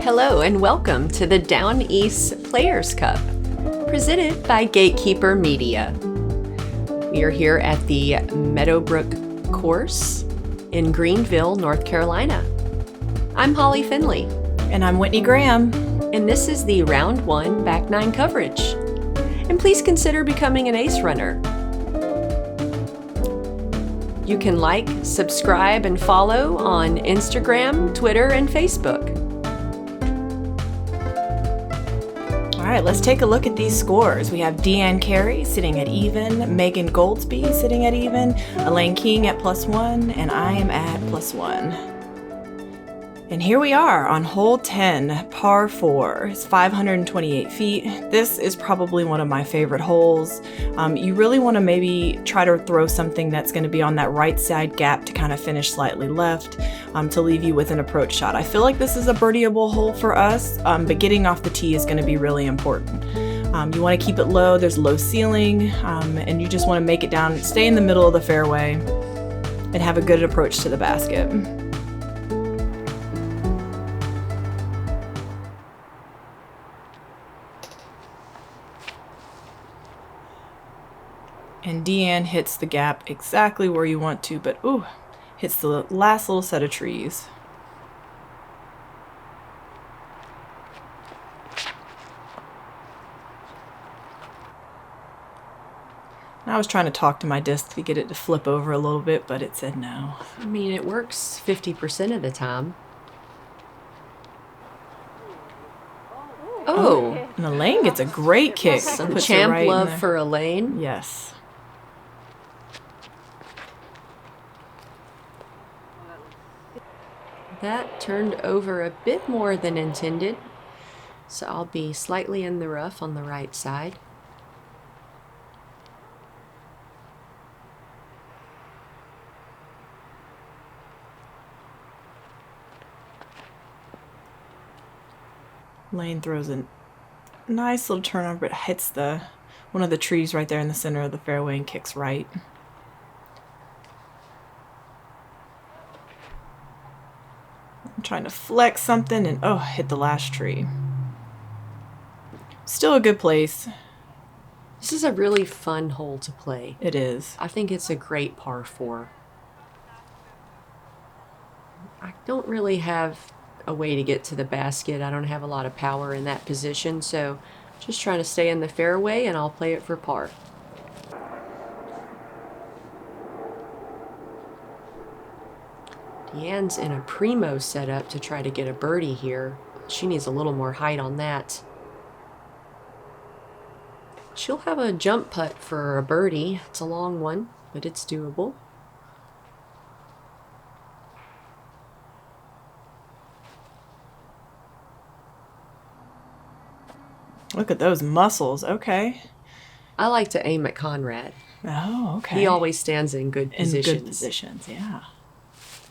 Hello and welcome to the Down East Players Cup, presented by Gatekeeper Media. We are here at the Meadowbrook course in Greenville, North Carolina. I'm Holly Finley. And I'm Whitney Graham. And this is the Round 1 Back 9 coverage. And please consider becoming an ace runner. You can like, subscribe, and follow on Instagram, Twitter, and Facebook. All right, let's take a look at these scores. We have Carey sitting at even, Megan Goldsby sitting at even, Elaine King at +1, and I am at +1. And here we are on hole 10, par 4. It's 528 feet. This is probably one of my favorite holes. You really want to maybe try to throw something that's going to be on that right side gap to kind of finish slightly left to leave you with an approach shot. I feel like this is a birdieable hole for us, but getting off the tee is going to be really important. You want to keep it low. There's low ceiling, and you just want to make it down, stay in the middle of the fairway, and have a good approach to the basket. And Deanne hits the gap exactly where you want to, but hits the last little set of trees. And I was trying to talk to my disc to get it to flip over a little bit, but it said no. I mean, it works 50% of the time. Oh! And Elaine gets a great kick. Some Puts champ it right love for Elaine. Yes. That turned over a bit more than intended, so I'll be slightly in the rough on the right side. Lane throws a nice little turnover, but hits one of the trees right there in the center of the fairway and kicks right. I'm trying to flex something and hit the last tree. Still a good place. This is a really fun hole to play. It is. I think it's a great par 4. I don't really have a way to get to the basket. I don't have a lot of power in that position, so just trying to stay in the fairway and I'll play it for par. Deanne's in a primo setup to try to get a birdie here. She needs a little more height on that. She'll have a jump putt for a birdie. It's a long one, but it's doable. Look at those muscles. Okay. I like to aim at Conrad. Oh, okay. He always stands in good positions. In good positions, yeah.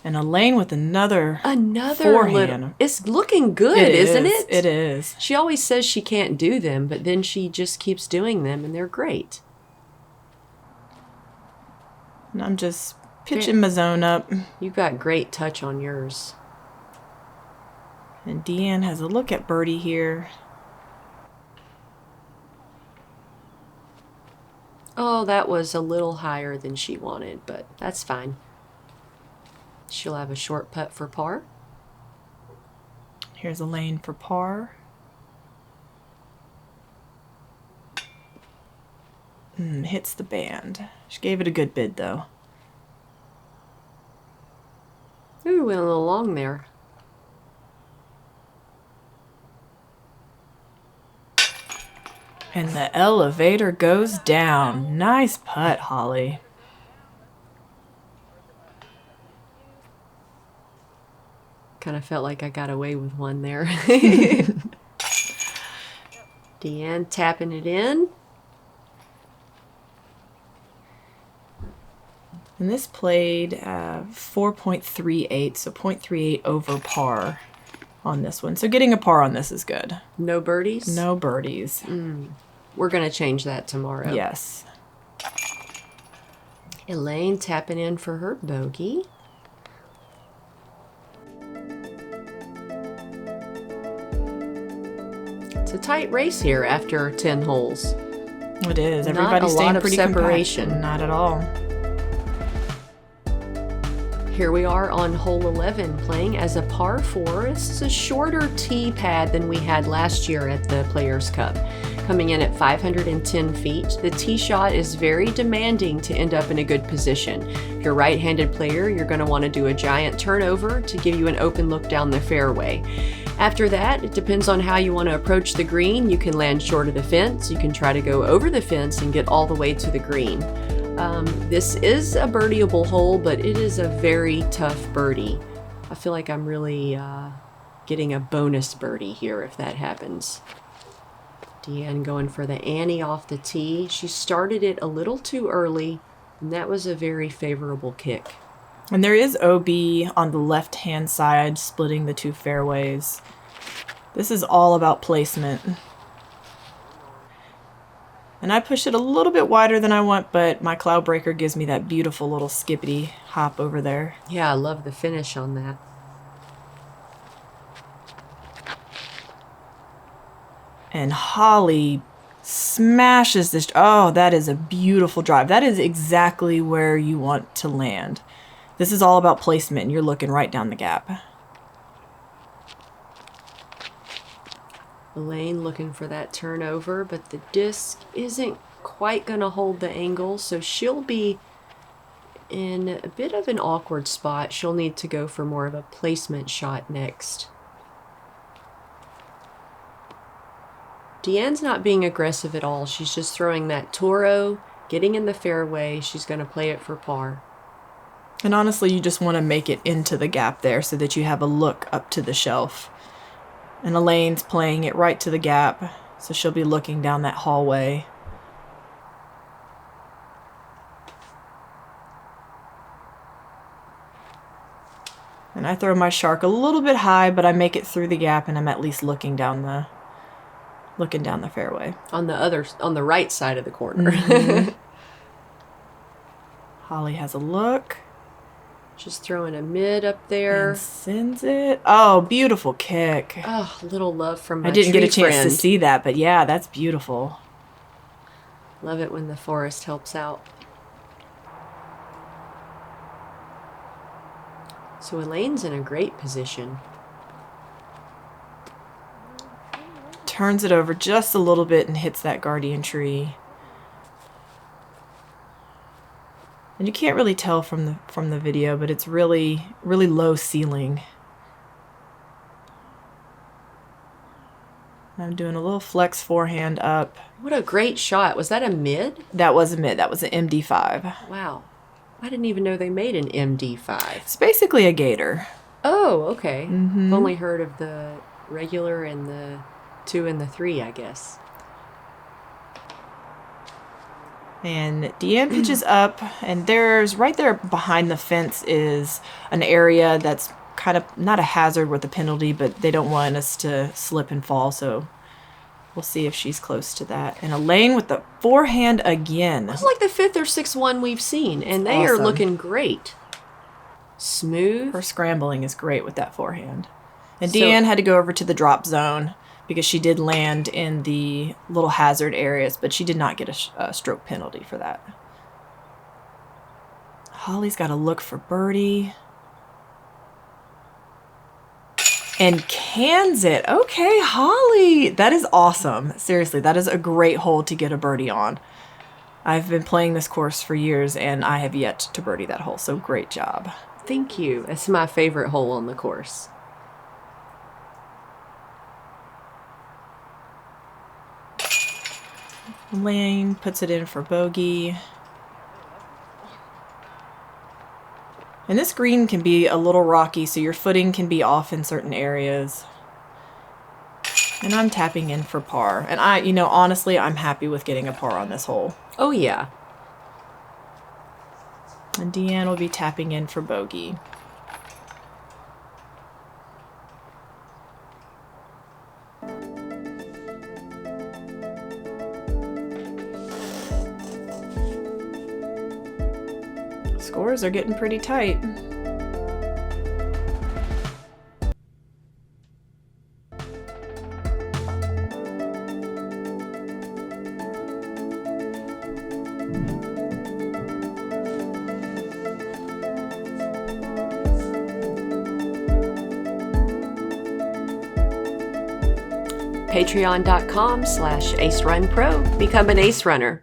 And Elaine with another forehand. It's looking good, isn't it? It is. She always says she can't do them, but then she just keeps doing them, and they're great. And I'm just pitching my zone up. You've got great touch on yours. And Deanne has a look at birdie here. Oh, that was a little higher than she wanted, but that's fine. She'll have a short putt for par. Here's Elaine for par. Hits the band. She gave it a good bid, though. Ooh, went a little long there. And the elevator goes down. Nice putt, Holly. Kind of felt like I got away with one there. Deanne tapping it in. And this played 4.38, so 0.38 over par on this one. So getting a par on this is good. No birdies? No birdies. We're going to change that tomorrow. Yes. Elaine tapping in for her bogey. It's a tight race here after 10 holes. It is. Not Everybody's a staying lot of pretty separation. compact. Not at all. Here we are on hole 11, playing as a par 4. This is a shorter tee pad than we had last year at the Players Cup. Coming in at 510 feet, the tee shot is very demanding to end up in a good position. If you're a right-handed player, you're going to want to do a giant turnover to give you an open look down the fairway. After that, it depends on how you want to approach the green. You can land short of the fence, you can try to go over the fence and get all the way to the green. This is a birdieable hole, but it is a very tough birdie. I feel like I'm really getting a bonus birdie here if that happens. Deanne going for the Annie off the tee. She started it a little too early, and that was a very favorable kick. And there is OB on the left-hand side, splitting the two fairways. This is all about placement. And I push it a little bit wider than I want, but my cloud breaker gives me that beautiful little skippity hop over there. Yeah, I love the finish on that. And Holly smashes this. Oh, that is a beautiful drive. That is exactly where you want to land. This is all about placement, and you're looking right down the gap. Elaine looking for that turnover, but the disc isn't quite going to hold the angle, so she'll be in a bit of an awkward spot. She'll need to go for more of a placement shot next. Deanne's not being aggressive at all. She's just throwing that Toro, getting in the fairway. She's going to play it for par. And honestly, you just want to make it into the gap there so that you have a look up to the shelf. And Elaine's playing it right to the gap, so she'll be looking down that hallway. And I throw my shark a little bit high, but I make it through the gap, and I'm at least looking down the fairway. On the right side of the corner. Mm-hmm. Holly has a look. Just throwing a mid up there. And sends it. Oh, beautiful kick. Oh, little love from my I didn't get a chance friend. to see that, but yeah, that's beautiful. Love it when the forest helps out. So Elaine's in a great position. Turns it over just a little bit and hits that guardian tree. And you can't really tell from the video, but it's really, really low ceiling. I'm doing a little flex forehand up. What a great shot. Was that a mid? That was a mid. That was an MD5. Wow. I didn't even know they made an MD5. It's basically a gator. Oh, okay. Mm-hmm. I've only heard of the regular and the 2 and the 3, I guess. And Deanne pitches up, and there's right there behind the fence is an area that's kind of not a hazard with a penalty, but they don't want us to slip and fall, so we'll see if she's close to that. And Elaine with the forehand again. It's like the 5th or 6th one we've seen, and they are looking great. Smooth. Her scrambling is great with that forehand. And Deanne had to go over to the drop zone because she did land in the little hazard areas, but she did not get a stroke penalty for that. Holly's got to look for birdie. And cans it. Okay, Holly. That is awesome. Seriously, that is a great hole to get a birdie on. I've been playing this course for years, and I have yet to birdie that hole, so great job. Thank you. It's my favorite hole on the course. Elaine puts it in for bogey. And this green can be a little rocky, so your footing can be off in certain areas. And I'm tapping in for par. And honestly, I'm happy with getting a par on this hole. Oh, yeah. And Deanne will be tapping in for bogey. Scores are getting pretty tight. patreon.com/AceRunPro. Become an Ace Runner.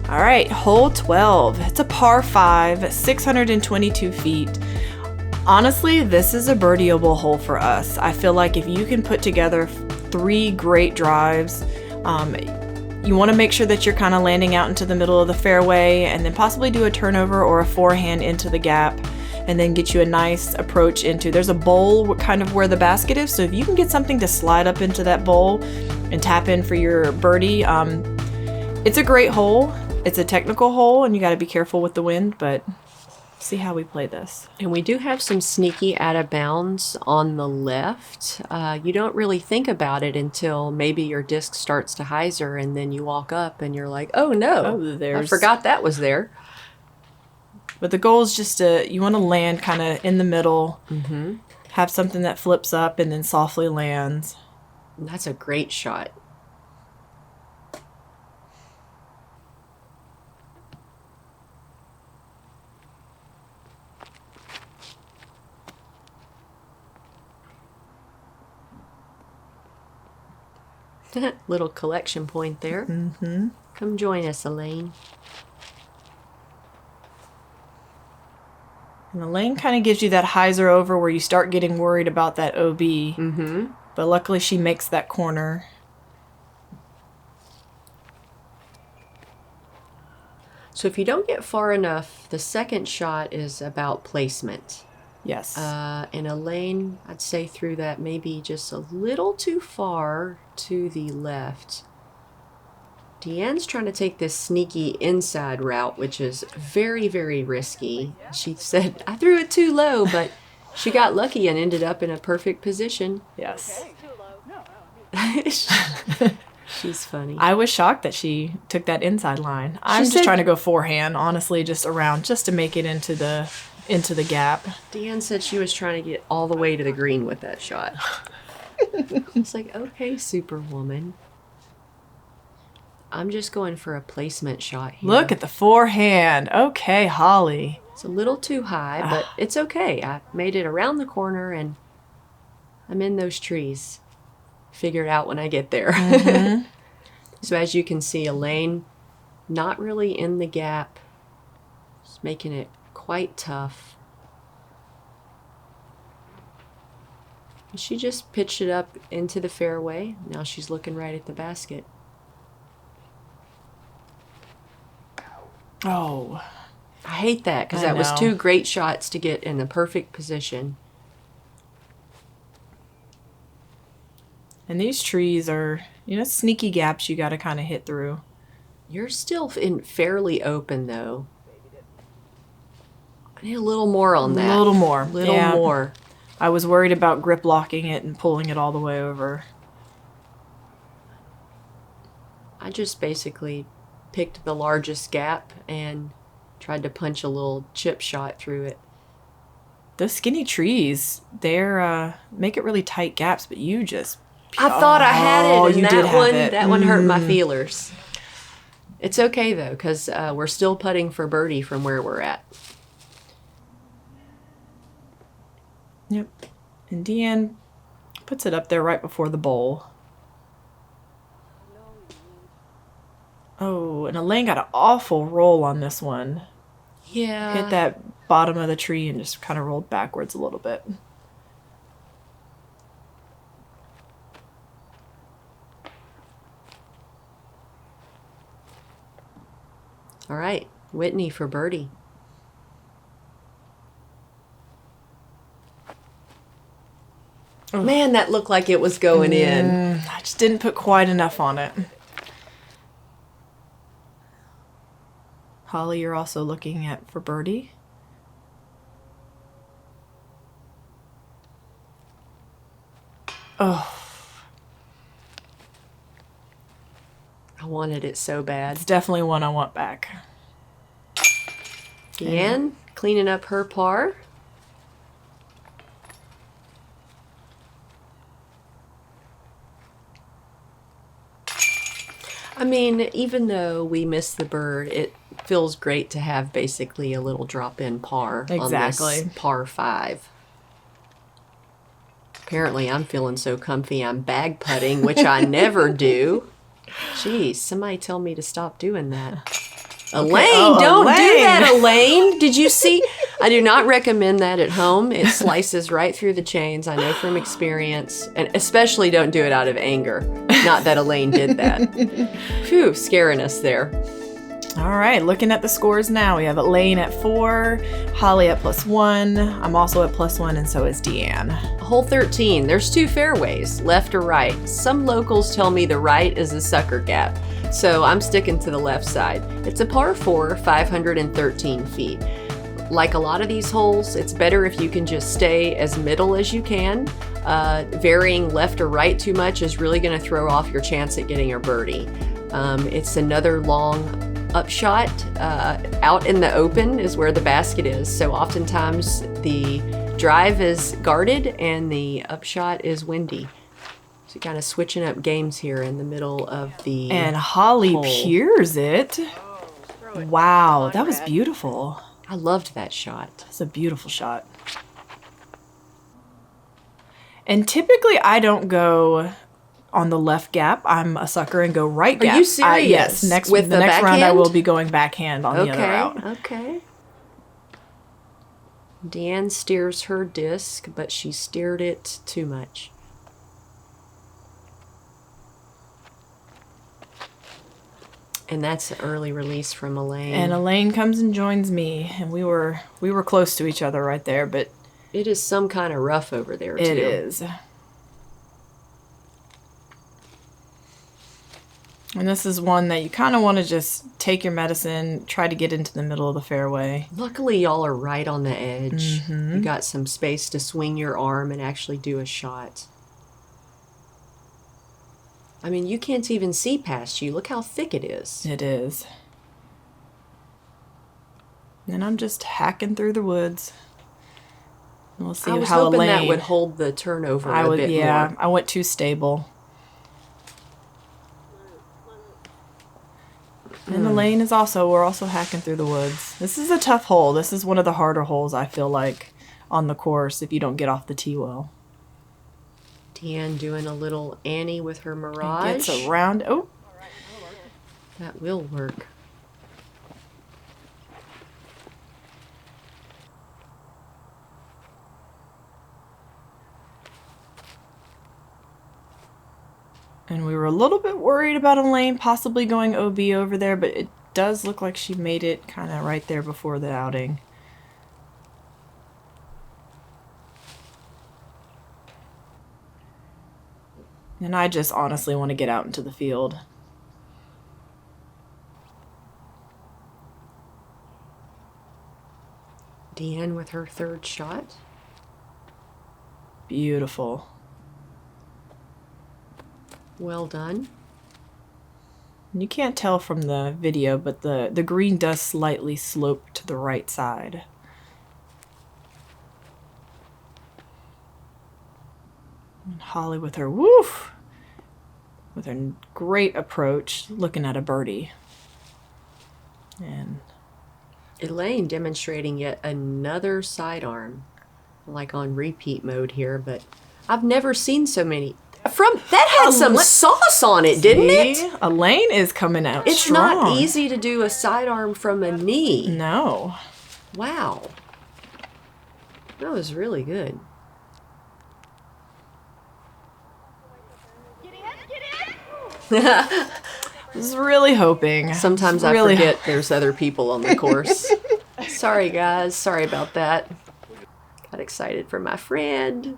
All right, hole 12. It's a par 5, 622 feet. Honestly, this is a birdieable hole for us. I feel like if you can put together 3 great drives, you want to make sure that you're kind of landing out into the middle of the fairway and then possibly do a turnover or a forehand into the gap and then get you a nice approach into. There's a bowl kind of where the basket is, so if you can get something to slide up into that bowl and tap in for your birdie, it's a great hole. It's a technical hole and you got to be careful with the wind, but see how we play this. And we do have some sneaky out of bounds on the left. You don't really think about it until maybe your disc starts to hyzer and then you walk up and you're like, oh no, I forgot that was there. But the goal is just you want to land kind of in the middle, have something that flips up and then softly lands. And that's a great shot. Little collection point there. Come join us, Elaine. And the lane kind of gives you that hyzer over where you start getting worried about that OB. But luckily she makes that corner. So if you don't get far enough, the second shot is about placement. Yes. In a lane, I'd say through that maybe just a little too far to the left. Deanne's trying to take this sneaky inside route, which is very, very risky. She said, I threw it too low, but she got lucky and ended up in a perfect position. Yes. She's funny. I was shocked that she took that inside line. I'm just trying to go forehand, honestly, just around, just to make it into the gap. Deanne said she was trying to get all the way to the green with that shot. It's like, okay, Superwoman. I'm just going for a placement shot here. Look at the forehand. Okay, Holly. It's a little too high, but it's okay. I made it around the corner and I'm in those trees. Figure it out when I get there. So as you can see, Elaine, not really in the gap. Just making it quite tough. She just pitched it up into the fairway. Now she's looking right at the basket. Oh, I hate that because that was 2 great shots to get in the perfect position. And these trees are, sneaky gaps you got to kind of hit through. You're still in fairly open though. I need a little more on that. A little more. More. I was worried about grip locking it and pulling it all the way over. I just basically picked the largest gap and tried to punch a little chip shot through it. Those skinny trees, they're make it really tight gaps, but you just... I thought I had it, and that one hurt my Mm. feelers. It's okay, though, because we're still putting for birdie from where we're at. Yep. And Deanne puts it up there right before the bowl. Oh, and Elaine got an awful roll on this one. Yeah. Hit that bottom of the tree and just kind of rolled backwards a little bit. All right. Whitney for birdie. Oh. Man, that looked like it was going in. I just didn't put quite enough on it. Holly, you're also looking at for birdie. Oh. I wanted it so bad. It's definitely one I want back. Deanne, cleaning up her par. I mean, even though we missed the bird, it feels great to have basically a little drop-in par on this par 5. Apparently, I'm feeling so comfy I'm bag putting, which I never do. Jeez, somebody tell me to stop doing that. Elaine, don't do that, Elaine. Did you see? I do not recommend that at home. It slices right through the chains. I know from experience. And especially don't do it out of anger. Not that Elaine did that. Phew, scaring us there. All right, looking at the scores now. We have Elaine at 4, Holly at +1. I'm also at +1, and so is Deanne. Hole 13, there's 2 fairways, left or right. Some locals tell me the right is a sucker gap, so I'm sticking to the left side. It's a par 4, 513 feet. Like a lot of these holes, it's better if you can just stay as middle as you can. Varying left or right too much is really going to throw off your chance at getting a birdie. It's another long upshot. Out in the open is where the basket is, so oftentimes the drive is guarded and the upshot is windy. So kind of switching up games here in the middle of the And Holly hole. peers it. Wow, that was beautiful. I loved that shot. That's a beautiful shot. And typically I don't go on the left gap. I'm a sucker and go right gap. Are you serious? Yes. Next With the the next round I backhand? will be going backhand on the other route. Okay. Deanne steers her disc, but she steered it too much. And that's an early release from Elaine. And Elaine comes and joins me, and we were close to each other right there, but it is some kind of rough over there, too. it is. And this is one that you kind of want to just take your medicine, try to get into the middle of the fairway. Luckily, y'all are right on the edge. You got some space to swing your arm and actually do a shot. I mean, you can't even see past you. Look how thick it is. It is. And I'm just hacking through the woods. We'll see I was how hoping Elaine... that would hold the turnover a bit more. I went too stable. And Elaine is we're also hacking through the woods. This is a tough hole. This is one of the harder holes, I feel like, on the course if you don't get off the tee well. Deanne doing a little Annie with her Mirage. Gets around. Oh. That will work. And we were a little bit worried about Elaine possibly going OB over there, but it does look like she made it kind of right there before the outing. And I just honestly want to get out into the field. Deanne with her third shot. Beautiful. Well done. You can't tell from the video, but the green does slightly slope to the right side. And Holly with her woof, with her great approach, looking at a birdie. And Elaine demonstrating yet another sidearm, like on repeat mode here, but I've never seen so many. That had some sauce on it, didn't it? Elaine is coming out It's strong. not easy to do a sidearm from a knee. No. Wow. That was really good. I was really hoping. Sometimes I forget there's other people on the course. Sorry, guys. Sorry about that. Got excited for my friend.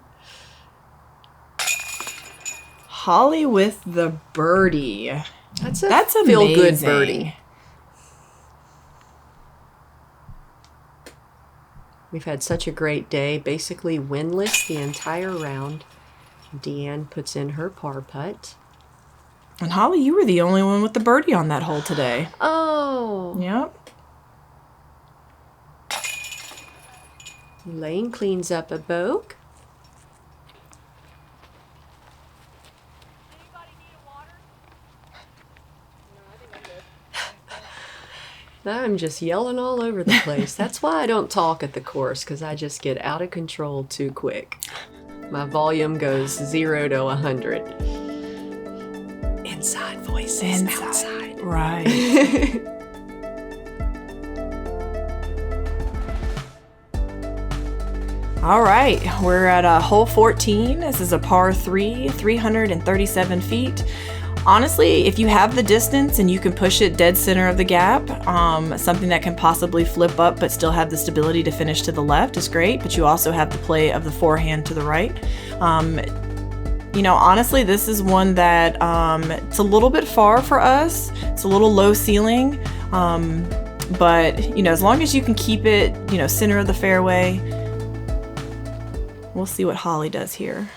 Holly with the birdie. That's a That's feel-good amazing. birdie. We've had such a great day. Basically winless the entire round. Deanne puts in her par putt. And Holly, you were the only one with the birdie on that hole today. Oh. Yep. Elaine cleans up a boke. I'm just yelling all over the place. That's why I don't talk at the course, because I just get out of control too quick. My volume goes 0 to 100. Inside voices, outside. Right. All right, we're at hole 14. This is a par 3, 337 feet. Honestly, if you have the distance and you can push it dead center of the gap, something that can possibly flip up but still have the stability to finish to the left is great, but you also have the play of the forehand to the right. Honestly, this is one that it's a little bit far for us. It's a little low ceiling, but, as long as you can keep it, center of the fairway. We'll see what Holly does here.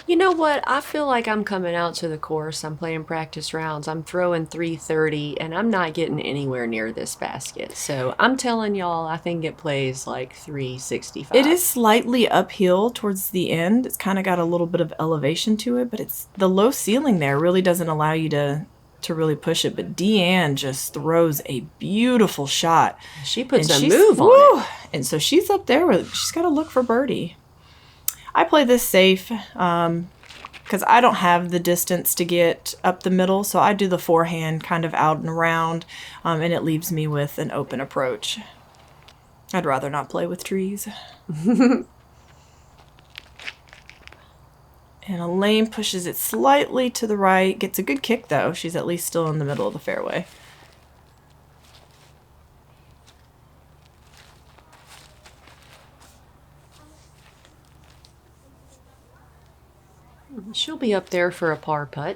You know what? I feel like I'm coming out to the course. I'm playing practice rounds. I'm throwing 330, and I'm not getting anywhere near this basket. So I'm telling y'all, I think it plays like 365. It is slightly uphill towards the end. It's kind of got a little bit of elevation to it, but it's the low ceiling there really doesn't allow you to really push it. But Deanne just throws a beautiful shot. She puts a move on it. And so she's up there with, she's got to look for birdie. I play this safe because I don't have the distance to get up the middle, so I do the forehand kind of out and around, and it leaves me with an open approach. I'd rather not play with trees. And Elaine pushes it slightly to the right, gets a good kick though. She's at least still in the middle of the fairway. She'll be up there for a par putt.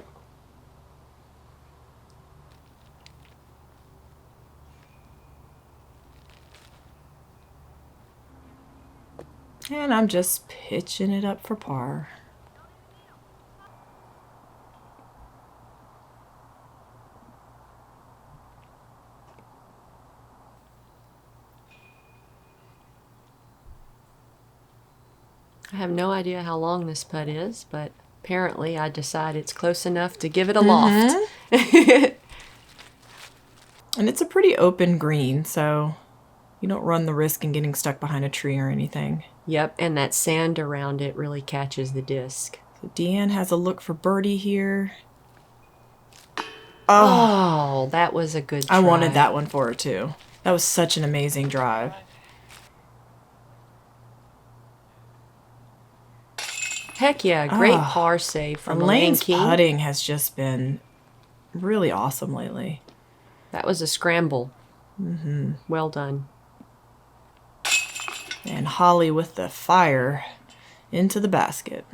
And I'm just pitching it up for par. I have no idea how long this putt is, but apparently I decide it's close enough to give it a loft. And it's a pretty open green, so you don't run the risk in getting stuck behind a tree or anything. Yep, and that sand around it really catches the disc. So Deanne has a look for birdie here. Oh, that was a good try. I wanted that one for her too. That was such an amazing drive. Heck yeah, great par save from Elaine's King. putting has just been really awesome lately. That was a scramble. Mm-hmm. Well done. And Holly with the fire into the basket.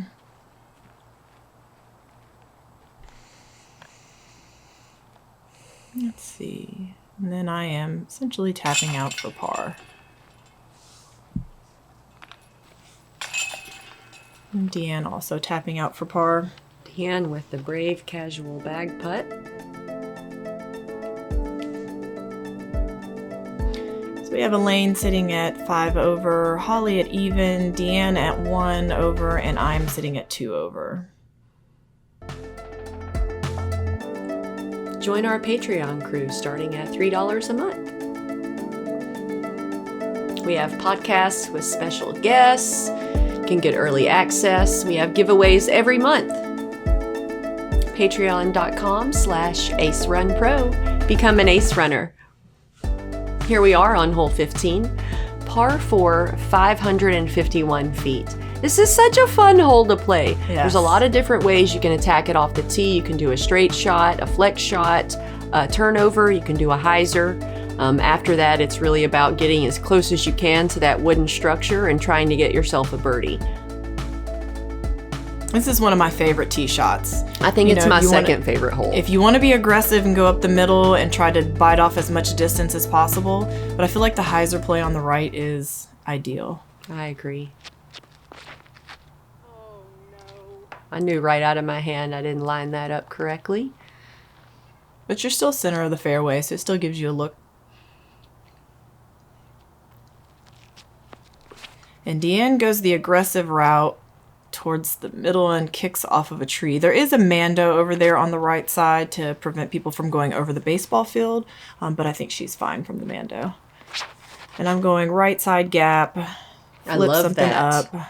Let's see. And then I am essentially tapping out for par. And Deanne also tapping out for par. Deanne with the brave casual bag putt. So we have Elaine sitting at 5 over, Holly at even, Deanne at 1 over, and I'm sitting at 2 over. Join our Patreon crew starting at $3 a month. We have podcasts with special guests. You can get early access. We have giveaways every month. Patreon.com/AceRunPro. Become an Ace Runner. Here we are on hole 15, par 4, 551 feet. This is such a fun hole to play. Yes. There's a lot of different ways you can attack it off the tee. You can do a straight shot, a flex shot, a turnover. You can do a hyzer. After that, it's really about getting as close as you can to that wooden structure and trying to get yourself a birdie. This is one of my favorite tee shots. I think it's my second favorite hole. If you want to be aggressive and go up the middle and try to bite off as much distance as possible, but I feel like the hyzer play on the right is ideal. I agree. I knew right out of my hand I didn't line that up correctly. But you're still center of the fairway, so it still gives you a look. And Deanne goes the aggressive route towards the middle and kicks off of a tree. There is a Mando over there on the right side to prevent people from going over the baseball field, but I think she's fine from the Mando. And I'm going right side gap, I love something that. up.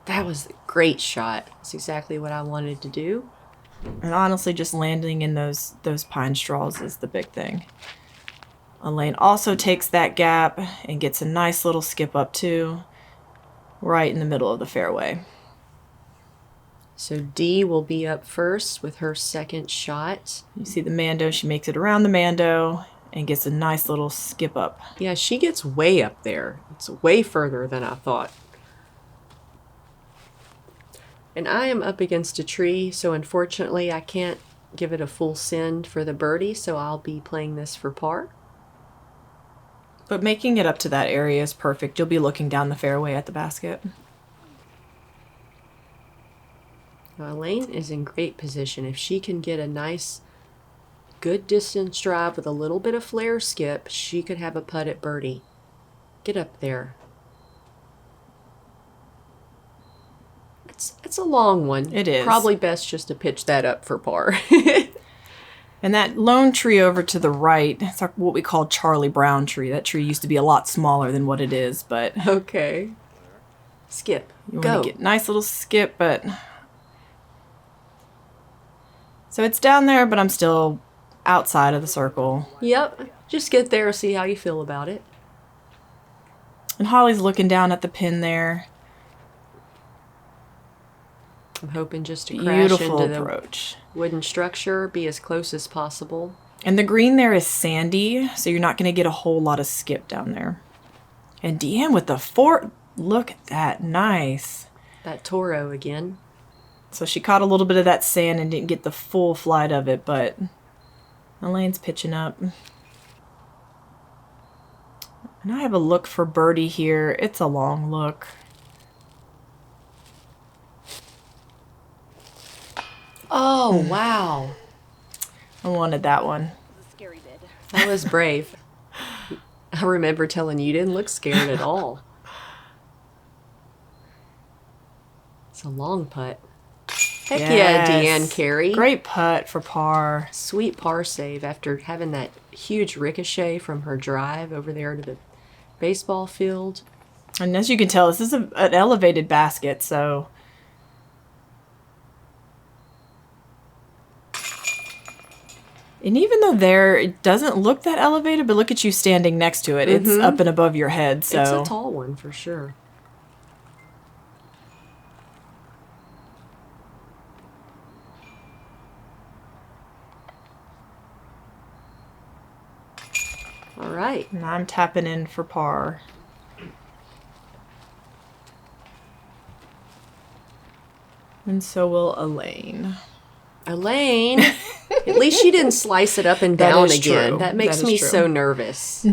That was a great shot. That's exactly what I wanted to do. And honestly, just landing in those pine straws is the big thing. Elaine also takes that gap and gets a nice little skip up too, right in the middle of the fairway. So Dee will be up first with her second shot. You see the Mando, she makes it around the Mando and gets a nice little skip up. Yeah, she gets way up there. It's way further than I thought. And I am up against a tree, so unfortunately I can't give it a full send for the birdie, so I'll be playing this for par. But making it up to that area is perfect. You'll be looking down the fairway at the basket. Now, Elaine is in great position. If she can get a nice, good distance drive with a little bit of flare skip, she could have a putt at birdie. Get up there. It's a long one. It is. Probably best just to pitch that up for par. And that lone tree over to the right, it's what we call Charlie Brown tree. That tree used to be a lot smaller than what it is, but Okay. Skip. you Go. want to get a nice little skip, but... So it's down there, but I'm still outside of the circle. Yep. Just get there, see how you feel about it. And Holly's looking down at the pin there. I'm hoping just to crash Beautiful into the approach. wooden structure, be as close as possible. And the green there is sandy, so you're not going to get a whole lot of skip down there. And Deanne with the look at that. Nice. That Toro again. So she caught a little bit of that sand and didn't get the full flight of it, but Elaine's pitching up. And I have a look for birdie here. It's a long look. Oh, wow. I wanted that one. That was brave. I remember telling you didn't look scared at all. It's a long putt. Heck yeah, Deanne Carey. Great putt for par. Sweet par save after having that huge ricochet from her drive over there to the baseball field. And as you can tell, this is an elevated basket, so... And even though it doesn't look that elevated, but look at you standing next to it. It's up and above your head, so... It's a tall one for sure. All right. And I'm tapping in for par. And so will Elaine. Elaine, at least she didn't slice it up and That down is again. true. That makes That is me true. so nervous.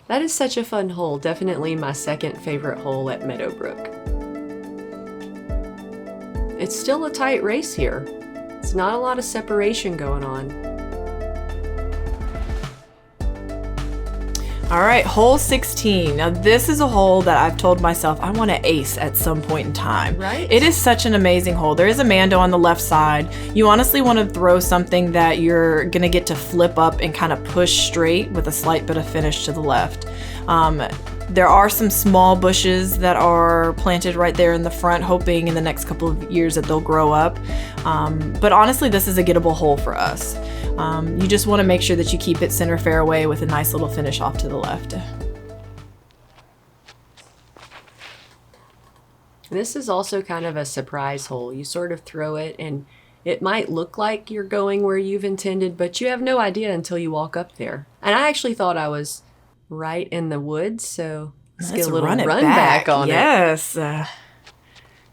That is such a fun hole. Definitely my second favorite hole at Meadowbrook. It's still a tight race here. It's not a lot of separation going on. All right, hole 16. Now this is a hole that I've told myself I want to ace at some point in time. Right? It is such an amazing hole. There is a Mando on the left side. You honestly want to throw something that you're going to get to flip up and kind of push straight with a slight bit of finish to the left. There are some small bushes that are planted right there in the front, hoping in the next couple of years that they'll grow up. But honestly, this is a gettable hole for us. You just want to make sure that you keep it center fairway with a nice little finish off to the left. This is also kind of a surprise hole. You sort of throw it and it might look like you're going where you've intended, but you have no idea until you walk up there. And I actually thought I was right in the woods, so let's get a little run back on it. Yes.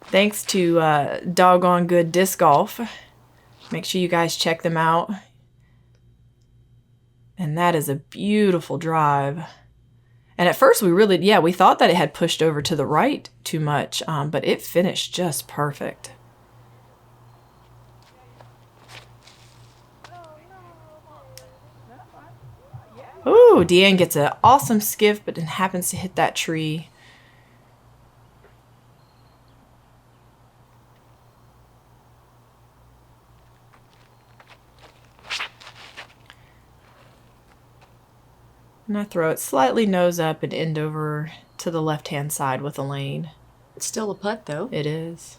Thanks to Doggone Good Disc Golf. Make sure you guys check them out. And that is a beautiful drive. And at first we thought that it had pushed over to the right too much, but it finished just perfect. Ooh, Deanne gets an awesome skiff, but then happens to hit that tree. And I throw it slightly nose up and end over to the left-hand side with Elaine. It's still a putt, though. It is.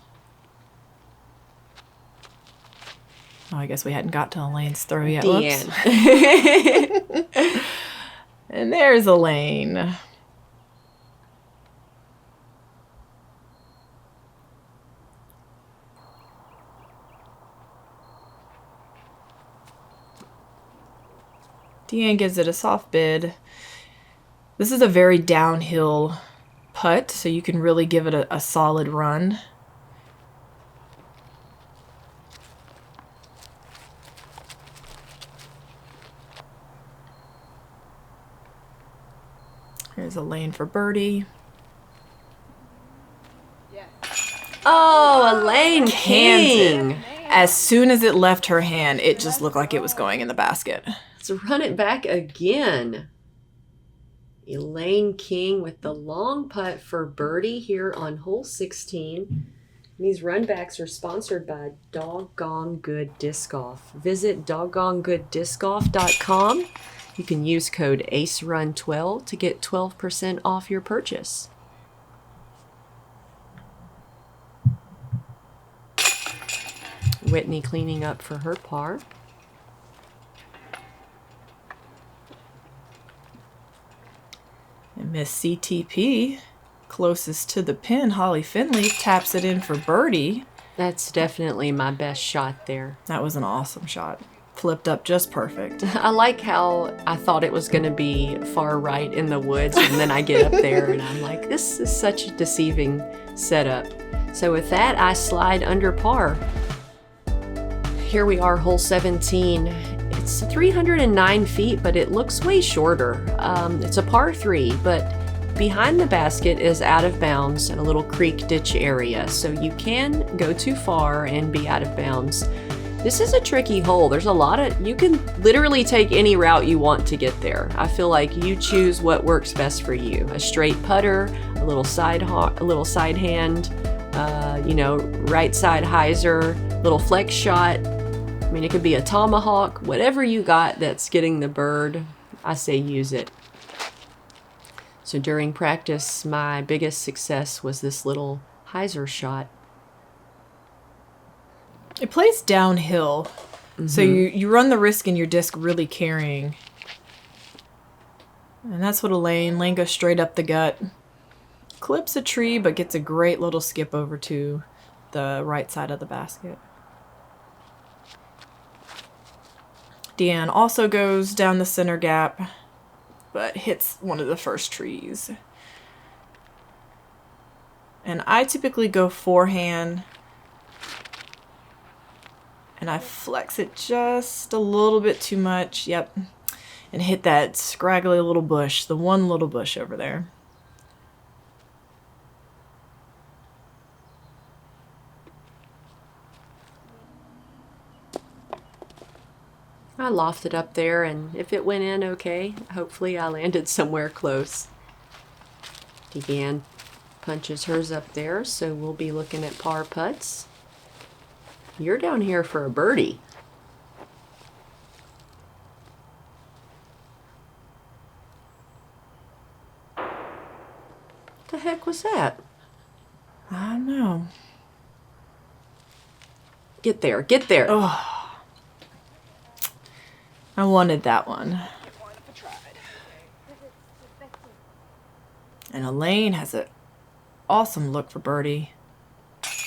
Oh, I guess we hadn't got to Elaine's throw yet. Deanne. And there's Elaine. Deanne gives it a soft bid. This is a very downhill putt, so you can really give it a solid run. Here's a lane for birdie. Oh, Elaine King. As soon as it left her hand, it just looked like it was going in the basket. Let's run it back again. Elaine King with the long putt for birdie here on hole 16. These runbacks are sponsored by Doggone Good Disc Golf. Visit doggone-good-disc-golf.com. You can use code ACERUN12 to get 12% off your purchase. Whitney cleaning up for her par. And Miss CTP, closest to the pin, Holly Finley, taps it in for birdie. That's definitely my best shot there. That was an awesome shot. Flipped up just perfect. I like how I thought it was going to be far right in the woods, and then I get up there and I'm like, this is such a deceiving setup. So with that, I slide under par. Here we are, hole 17. It's 309 feet, but it looks way shorter. It's a par 3, but behind the basket is out of bounds, a little creek ditch area, so you can go too far and be out of bounds. This is a tricky hole. There's a lot of, you can literally take any route you want to get there. I feel like you choose what works best for you. A straight putter, a little side hand, right side hyzer, little flex shot. I mean, it could be a tomahawk, whatever you got that's getting the bird, I say use it. So during practice, my biggest success was this little hyzer shot. It plays downhill, so you run the risk in your disc really carrying. And that's what Elaine goes straight up the gut. Clips a tree, but gets a great little skip over to the right side of the basket. Deanne also goes down the center gap, but hits one of the first trees. And I typically go forehand, and I flex it just a little bit too much, yep, and hit that scraggly little bush, the one little bush over there. I lofted up there, and if it went in okay, hopefully I landed somewhere close. Deanne punches hers up there, so we'll be looking at par putts. You're down here for a birdie. What the heck was that? I don't know. Get there, get there. Oh, I wanted that one. And Elaine has an awesome look for birdie.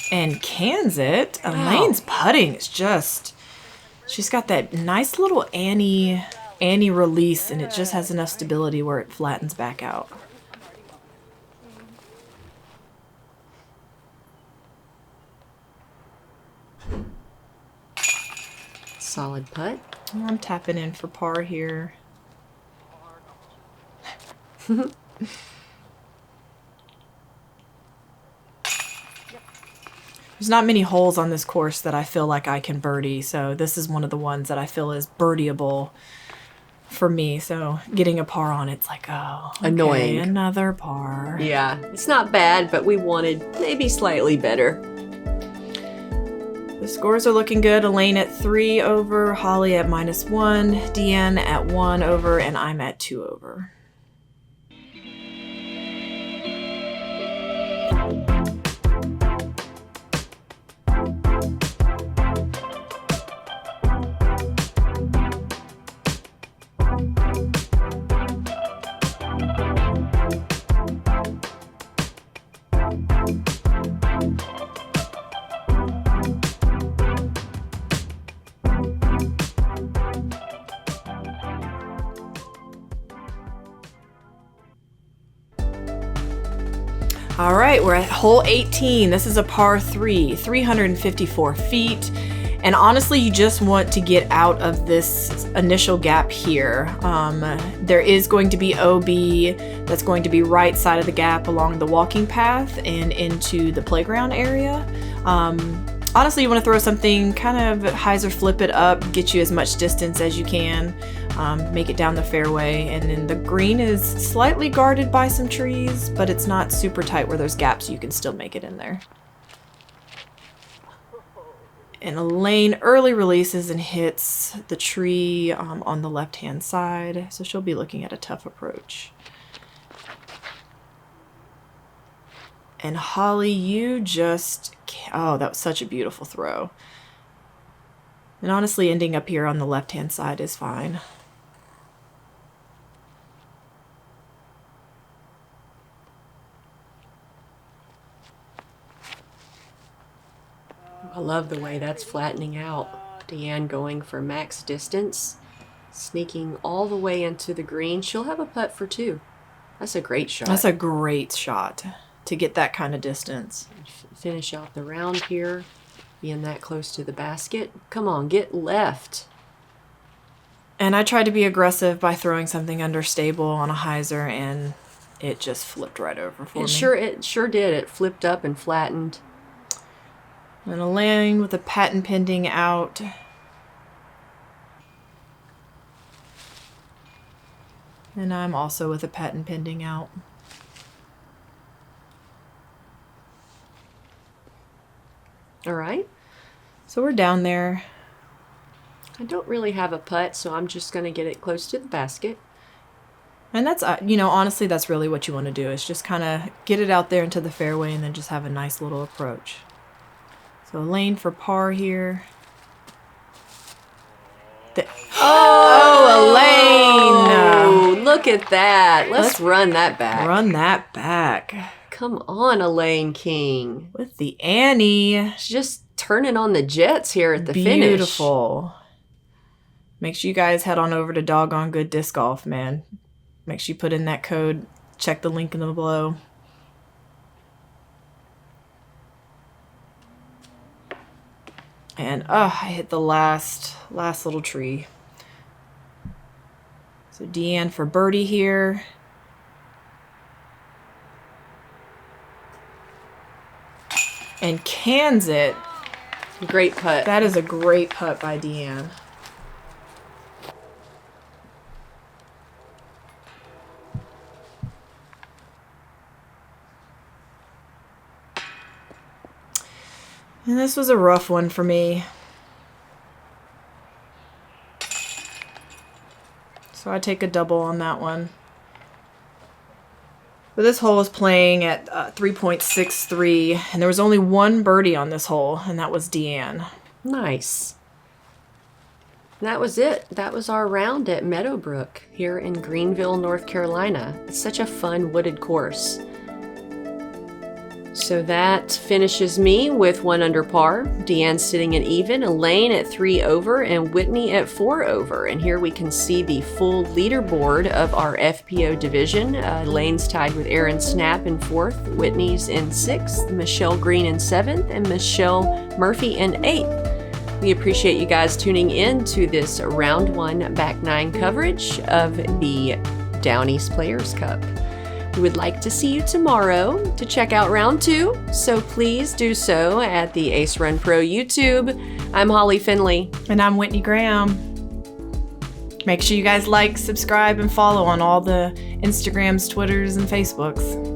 And cans it. Wow. Elaine's putting is just, she's got that nice little Annie release, and it just has enough stability where it flattens back out. Solid putt. I'm tapping in for par here. There's not many holes on this course that I feel like I can birdie, so this is one of the ones that I feel is birdieable for me. So getting a par on it's like, oh, okay, annoying. Another par. Yeah, it's not bad, but we wanted maybe slightly better. The scores are looking good. Elaine at 3 over, Holly at -1, Deanne at 1 over, and I'm at 2 over. All right, we're at hole 18. This is a par 3, 354 feet. And honestly, you just want to get out of this initial gap here. There is going to be OB that's going to be right side of the gap along the walking path and into the playground area. Honestly, you want to throw something kind of hyzer flip it up, get you as much distance as you can, make it down the fairway. And then the green is slightly guarded by some trees, but it's not super tight where there's gaps. You can still make it in there. And Elaine early releases and hits the tree on the left-hand side, so she'll be looking at a tough approach. And Holly, you just... Oh, that was such a beautiful throw. And honestly, ending up here on the left-hand side is fine. I love the way that's flattening out. Deanne going for max distance, sneaking all the way into the green. She'll have a putt for 2. That's a great shot. That's a great shot to get that kind of distance. Finish out the round here, being that close to the basket. Come on, get left. And I tried to be aggressive by throwing something understable on a hyzer, and it just flipped right over for me. It sure did. It flipped up and flattened. And Elaine with a patent pending out. And I'm also with a patent pending out. All right. So we're down there. I don't really have a putt, so I'm just going to get it close to the basket. And that's, honestly, that's really what you want to do, is just kind of get it out there into the fairway and then just have a nice little approach. So Elaine for par here. Elaine! Look at that. Let's run that back. Run that back. Come on, Elaine King. With the Annie. She's just turning on the jets here at the finish. Beautiful. Make sure you guys head on over to Doggone Good Disc Golf, man. Make sure you put in that code. Check the link in the below. And I hit the last little tree. So Deanne for birdie here. And cans it. Great putt. That is a great putt by Deanne. And this was a rough one for me. So I take a double on that one. But this hole was playing at 3.63, and there was only one birdie on this hole, and that was Deanne. Nice. That was it. That was our round at Meadowbrook here in Greenville, North Carolina. It's such a fun wooded course. So that finishes me with 1 under par. Deanne sitting at even, Elaine at 3 over, and Whitney at 4 over. And here we can see the full leaderboard of our FPO division. Elaine's tied with Erin Snap in 4th, Whitney's in 6th, Michelle Green in 7th, and Michelle Murphy in 8th. We appreciate you guys tuning in to this round 1 back 9 coverage of the Down East Players Cup. We would like to see you tomorrow to check out round 2, so please do so at the Ace Run Pro YouTube. I'm Holly Finley. And I'm Whitney Graham. Make sure you guys like, subscribe, and follow on all the Instagrams, Twitters, and Facebooks.